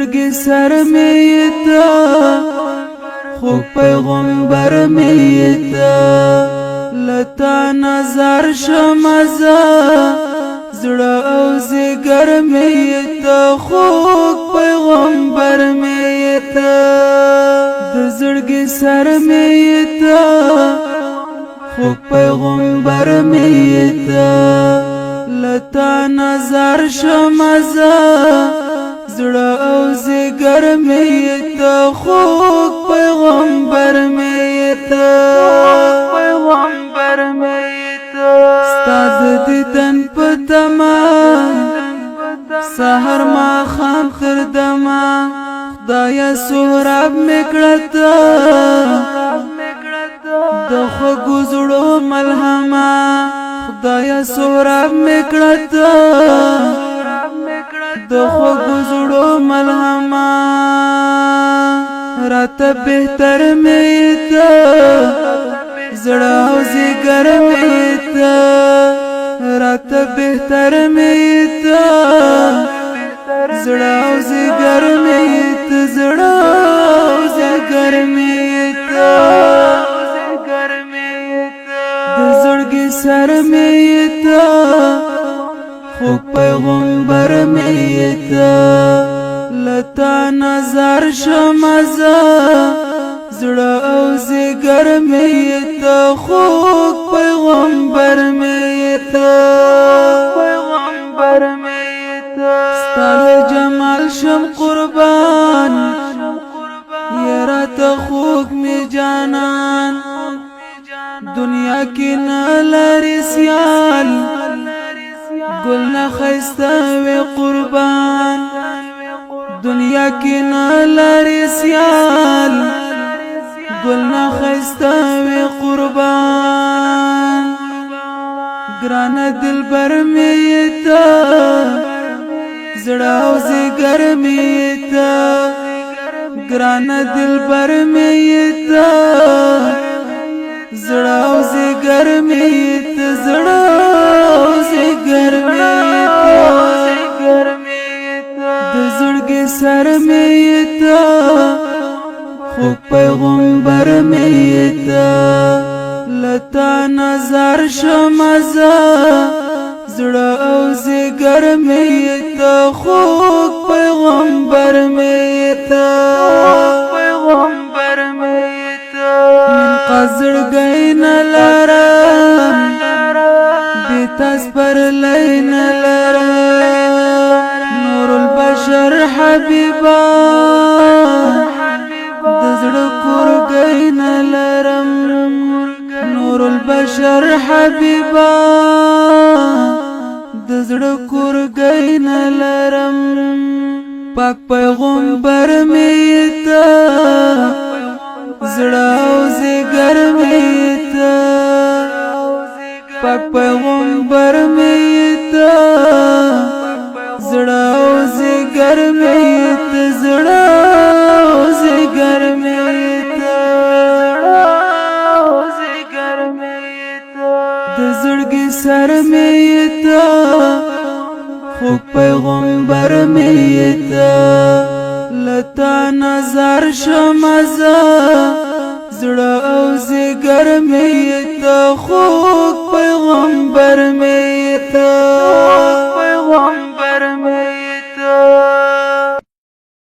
زړګي سر مې ته خو پیغمبر مې ته لتا نظر شمزه زړه او زګر مې ته خو پیغمبر مې ته د زړګي سر مې ته خو پیغمبر مې ته لتا نظر شمزه زړه او زګر مې ته خو پیغمبر مې ته پیغمبر مې ته ستاد دیدن په تما سحر ما خام تر دما خدایا سوراب میکړه د خوږو زړو ملهما خدایا سوراب میکړه د خوږو زړو ملهما راته بهتر مې ته زړه او زګر مې ته راته بهتر مې ته زړه او زګر مې ته زړه او زګر مې ته د زړګي سر مې ته خو پیغمبر مې ته لتا نظر شمزه زړه او زګر مې ته خو پیغمبر مې ته پیغمبر مې ته ستاسو جمال شم قربان یرا ته خوږ می جانان دنیا کې نه لري سیال ګل نه خسته وي قربان دنیا کې نه لري سیال ګل نه خسته وي قربان ګران دلبر مې ته زړه او زګر مې ته ګران دلبر مې ته زړه او زګر مې ته زړه او زګر مې ته د زړګي سر مې ته خو پیغمبر مې ته لتا نظر شمزه زړه او زګر مې ته خو پیغمبر مې ته پیغمبر مې ته من قزړ گئی نه لرم بیتاس پر لین لرم نور البشر حبیبا د زړه کور گئی نه لرم نور البشر حبیبا د زړه کور گئی نه لرم پاک پیغمبر مې ته زړه او زګر مې ته پاک پیغمبر مې ته زړه او زګر مې ته زړه او زګر مې ته د زړګي سر مې ته خو پیغمبر مې ته لتا نظر شمزه زړه او زګر مې ته خو پیغمبر مې ته